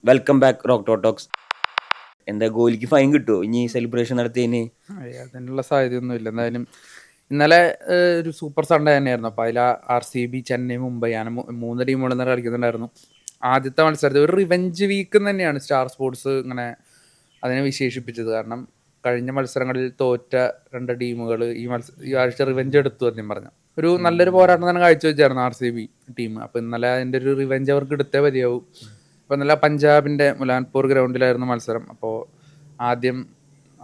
Welcome back rock talks. എന്താ ഗോലിക്ക് fine കിട്ടുമോ ഇനി സെലിബ്രേഷൻ നടത്തിയതിന്? അതിനുള്ള സാധ്യതയൊന്നും ഇല്ല. എന്തായാലും ഇന്നലെ ഒരു സൂപ്പർ സൺഡേ തന്നെയായിരുന്നു. അപ്പോൾ അതിൽ RCB, ചെന്നൈ, മുംബൈ അങ്ങനെ 3 ടീമുകൾ ഇന്നലെ കളിക്കുന്നുണ്ടായിരുന്നു. ആദ്യത്തെ മത്സരത്തിൽ ഒരു റിവെഞ്ച് വീക്ക് തന്നെയാണ് സ്റ്റാർ സ്പോർട്സ് ഇങ്ങനെ അതിനെ വിശേഷിപ്പിച്ചത്. കാരണം കഴിഞ്ഞ മത്സരങ്ങളിൽ തോറ്റ 2 ടീമുകൾ ഈ ആഴ്ച റിവെഞ്ച് എടുത്തു എന്ന് പറഞ്ഞു. ഒരു നല്ലൊരു പോരാട്ടം തന്നെ കാഴ്ചവെച്ചായിരുന്നു RCB ടീം. അപ്പോൾ ഇന്നലെ അതിൻ്റെ ഒരു റിവെഞ്ച് അവർക്ക് എടുത്തേ മതിയാവും. അപ്പോൾ ഇന്നലെ പഞ്ചാബിൻ്റെ മുലാൻപൂർ ഗ്രൗണ്ടിലായിരുന്നു മത്സരം. അപ്പോൾ ആദ്യം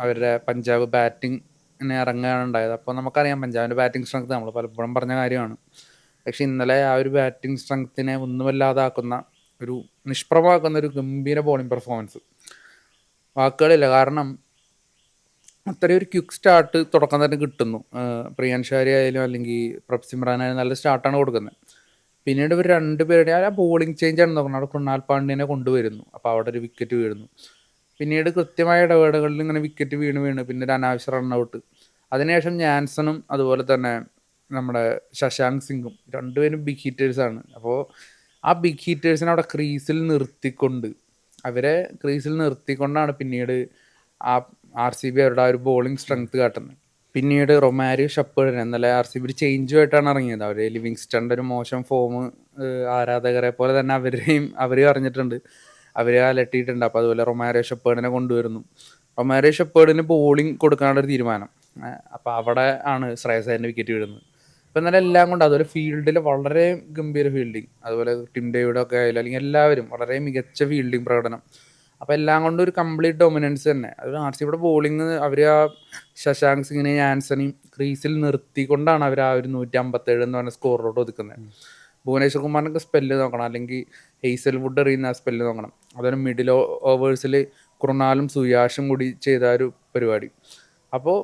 അവരുടെ പഞ്ചാബ് ബാറ്റിങ്ങിന് ഇറങ്ങുകയാണ് ഉണ്ടായത്. അപ്പോൾ നമുക്കറിയാം പഞ്ചാബിൻ്റെ ബാറ്റിംഗ് സ്ട്രെങ്ത് നമ്മൾ പലപ്പോഴും പറഞ്ഞ കാര്യമാണ്. പക്ഷെ ഇന്നലെ ആ ഒരു ബാറ്റിംഗ് സ്ട്രെങ്ത്തിനെ ഒന്നുമല്ലാതാക്കുന്ന ഒരു നിഷ്പ്രഭമാക്കുന്ന ഒരു ഗംഭീര ബോളിംഗ് പെർഫോമൻസ്, വാക്കുകളില്ല. കാരണം അത്രയും ഒരു ക്വിക്ക് സ്റ്റാർട്ട് തുടക്കം തന്നെ കിട്ടുന്നു. പ്രിയാൻഷാരി ആയാലും അല്ലെങ്കിൽ പ്രഭ് സിമ്രാൻ ആയാലും നല്ല സ്റ്റാർട്ടാണ് കൊടുക്കുന്നത്. പിന്നീട് ഇവർ 2 പേരുടെ ആ ബോളിംഗ് ചേഞ്ച് ആണ് നോക്കുന്നത്. അവിടെ കൃണാൽ പാണ്ഡ്യനെ കൊണ്ടുവരുന്നു. അപ്പോൾ അവിടെ ഒരു വിക്കറ്റ് വീഴുന്നു. പിന്നീട് കൃത്യമായ ഇടവേളകളിൽ ഇങ്ങനെ വിക്കറ്റ് വീണ് പിന്നെ ഒരു അനാവശ്യ റണ്ണൗട്ട്. അതിനുശേഷം ജാൻസണും അതുപോലെ തന്നെ നമ്മുടെ ശശാങ്ക് സിംഗും 2 പേരും ബിഗ് ഹീറ്റേഴ്സാണ്. അപ്പോൾ ആ ബിഗ് ഹീറ്റേഴ്സിനെ അവിടെ അവരെ ക്രീസിൽ നിർത്തിക്കൊണ്ടാണ് പിന്നീട് ആ RCB അവരുടെ ആ ഒരു ബോളിംഗ് സ്ട്രെങ്ത് കാട്ടുന്നത്. പിന്നീട് റൊമാരിയോ ഷെപ്പേർഡിനെ ഇന്നലെ RCB ഒരു ചേഞ്ചുമായിട്ടാണ് ഇറങ്ങിയത്. അവർ ലിവിങ്സ്റ്റണിൻ്റെ ഒരു മോശം ഫോം ആരാധകരെ പോലെ തന്നെ അവർ അറിഞ്ഞിട്ടുണ്ട്, അവർ അലട്ടിയിട്ടുണ്ട്. അപ്പോൾ അതുപോലെ റൊമാരിയോ ഷെപ്പേർഡിനെ കൊണ്ടുവരുന്നു. റൊമാരിയോ ഷെപ്പേർഡിന് ബോളിംഗ് കൊടുക്കാനുള്ളൊരു തീരുമാനം. അപ്പോൾ അവിടെ ആണ് ശ്രേയസ് അയ്യറിൻ്റെ വിക്കറ്റ് വീഴുന്നത്. അപ്പോൾ ഇന്നലെ എല്ലാം കൊണ്ട് അതുപോലെ ഫീൽഡിൽ വളരെ ഗംഭീര ഫീൽഡിങ്, അതുപോലെ ടിം ഡേവിഡ് ഒക്കെ ആയാലും അല്ലെങ്കിൽ എല്ലാവരും വളരെ മികച്ച ഫീൽഡിങ് പ്രകടനം. അപ്പോൾ എല്ലാം കൊണ്ടും ഒരു കംപ്ലീറ്റ് ഡൊമിനൻസ് തന്നെ. അത് RCBയുടെ ബോളിങ് അവർ ആ ശശാങ്ക് സിംഗിനെയും ആൻസണിയും ക്രീസിൽ നിർത്തിക്കൊണ്ടാണ് അവർ ആ ഒരു 157 എന്ന് പറഞ്ഞ സ്കോറിലോട്ട് ഒതുക്കുന്നത്. ഭുവനേശ്വർ കുമാറിനൊക്കെ സ്പെല്ല് നോക്കണം, അല്ലെങ്കിൽ ഹെയ്സൽവുഡ് എറിയുന്ന ആ സ്പെല്ല് നോക്കണം. അതുപോലെ മിഡിൽ ഓവേഴ്സിൽ കൃണാലും സുയാഷും കൂടി ചെയ്ത ഒരു പരിപാടി. അപ്പോൾ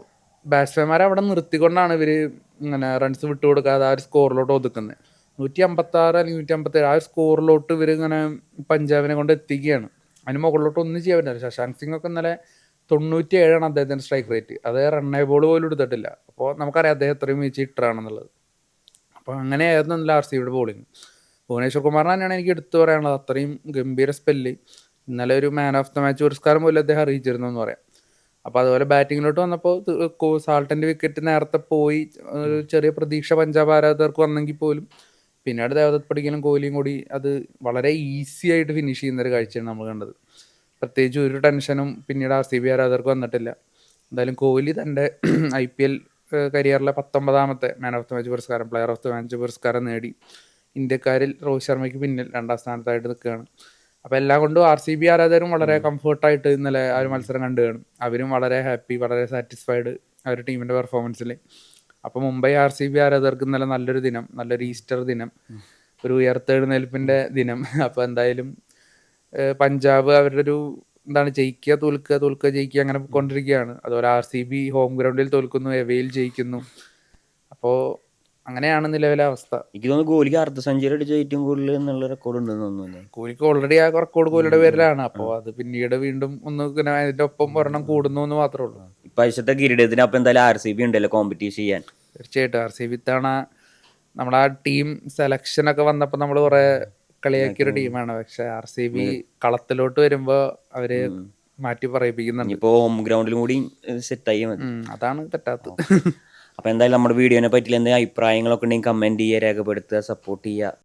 ബാറ്റ്സ്മാൻമാരെ അവിടെ നിർത്തിക്കൊണ്ടാണ് ഇവർ ഇങ്ങനെ റൺസ് വിട്ടുകൊടുക്കാതെ ആ ഒരു സ്കോറിലോട്ട് ഒതുക്കുന്നത്. 156 അല്ലെങ്കിൽ 157 ആ ഒരു സ്കോറിലോട്ട് ഇവർ ഇങ്ങനെ പഞ്ചാബിനെ കൊണ്ട് എത്തിക്കുകയാണ്. അതിന് മുകളിലോട്ട് ഒന്നും ചെയ്യാൻ പറ്റില്ല. ശശാങ്ക് സിംഗ് ഒക്കെ ഇന്നലെ 97 അദ്ദേഹത്തിൻ്റെ സ്ട്രൈക്ക് റേറ്റ്. അത് റണ്ണേ ബോൾ പോലും എടുത്തിട്ടില്ല. അപ്പോൾ നമുക്കറിയാം അദ്ദേഹം എത്രയും മികച്ച ഹിറ്ററാണെന്നുള്ളത്. അപ്പോൾ അങ്ങനെയായിരുന്നു ഇന്നലെ RCBയുടെ ബോളിങ്. ഭുവനേശ്വർ കുമാറിന് തന്നെയാണ് എനിക്ക് എടുത്തു പറയാനുള്ളത്. അത്രയും ഗംഭീര സ്പെല്ല്. ഇന്നലെ ഒരു മാൻ ഓഫ് ദ മാച്ച് പുരസ്കാരം പോലും അദ്ദേഹം അറിയിച്ചിരുന്നു എന്ന് പറയാം. അപ്പോൾ അതുപോലെ ബാറ്റിങ്ങിലോട്ട് വന്നപ്പോൾ സാൾട്ടൻ്റെ വിക്കറ്റ് നേരത്തെ പോയി. ഒരു ചെറിയ പ്രതീക്ഷ പഞ്ചാബ് ആരാധകർക്ക് വന്നെങ്കിൽ പോലും പിന്നീട് ദേവദത്ത് പടിക്കലും കോഹ്ലിയും കൂടി അത് വളരെ ഈസി ആയിട്ട് ഫിനിഷ് ചെയ്യുന്നൊരു കാഴ്ചയാണ് നമ്മൾ കണ്ടത്. പ്രത്യേകിച്ച് ഒരു ടെൻഷനും പിന്നീട് RCB ആരാധകർക്ക് വന്നിട്ടില്ല. എന്തായാലും കോഹ്ലി തൻ്റെ IPL കരിയറിലെ 19ാമത്തെ മാൻ ഓഫ് ദ മാച്ച് പുരസ്കാരം, പ്ലെയർ ഓഫ് ദ മാച്ച് പുരസ്കാരം നേടി. ഇന്ത്യക്കാരിൽ രോഹിത് ശർമ്മയ്ക്ക് പിന്നിൽ 2ാം സ്ഥാനത്തായിട്ട് നിൽക്കുകയാണ്. അപ്പോൾ എല്ലാം കൊണ്ടും RCB ആരാധകരും വളരെ കംഫർട്ടായിട്ട് ഇന്നലെ ആ ഒരു മത്സരം കണ്ടു കാണും. അവരും വളരെ ഹാപ്പി, വളരെ സാറ്റിസ്ഫൈഡ് ആ ഒരു ടീമിൻ്റെ പെർഫോമൻസിൽ. അപ്പോൾ മുംബൈ RCB ആരാധകർക്ക് ഇന്നലെ നല്ലൊരു ദിനം, നല്ലൊരു ഈസ്റ്റർ ദിനം, ഒരു ഉയർത്തെഴുന്നേൽപ്പിൻ്റെ ദിനം. അപ്പോൾ എന്തായാലും പഞ്ചാബ് അവരുടെ ഒരു ജയിക്കുക തോൽക്കുക ജയിക്കുക അങ്ങനെ പോയിക്കൊണ്ടിരിക്കുകയാണ്. അതുപോലെ RCB ഹോം ഗ്രൗണ്ടിൽ തോൽക്കുന്നു, എവേയിൽ ജയിക്കുന്നു. അപ്പോൾ അങ്ങനെയാണ് നിലവിലെ അവസ്ഥ. എനിക്ക് തോന്നുന്നു കോഹ്ലിക്ക് അർദ്ധ സെഞ്ചുറി അടിച്ച ഏറ്റവും കൂടുതൽ എന്നുള്ള റെക്കോർഡ് ഉണ്ടെന്ന് തോന്നുന്നു. കോഹ്ലിക്ക് ഓൾറെഡി ആ റെക്കോർഡ് കോഹ്ലിയുടെ പേരിലാണ്. അപ്പോൾ അത് പിന്നീട് വീണ്ടും ഒന്ന് അതിൻ്റെ ഒപ്പം ഒരെണ്ണം കൂടുന്നു എന്ന് മാത്രമേ ഉള്ളൂ. ഇപ്രാവശ്യത്തെ കിരീടത്തിന് അപ്പം എന്തായാലും RCB ഉണ്ടല്ലോ കോമ്പറ്റീഷൻ ചെയ്യാൻ. തീർച്ചയായിട്ടും RCB ഇത്തവണ നമ്മുടെ ആ ടീം സെലക്ഷനൊക്കെ വന്നപ്പോൾ നമ്മൾ കുറേ കളിയാക്കിയൊരു ടീമാണ്. പക്ഷെ RCB കളത്തിലോട്ട് വരുമ്പോൾ അവര് മാറ്റി പറയിപ്പിക്കുന്നുണ്ട്. ഇപ്പോൾ ഹോം ഗ്രൗണ്ടിലും കൂടി സെറ്റായി മതി. അതാണ് പറ്റാത്തത്. അപ്പോൾ എന്തായാലും നമ്മുടെ വീഡിയോനെ പറ്റിയുള്ള എന്തെങ്കിലും അഭിപ്രായങ്ങളൊക്കെ ഉണ്ടെങ്കിൽ കമൻറ്റ് ചെയ്യുക, രേഖപ്പെടുത്തുക, സപ്പോർട്ട് ചെയ്യുക.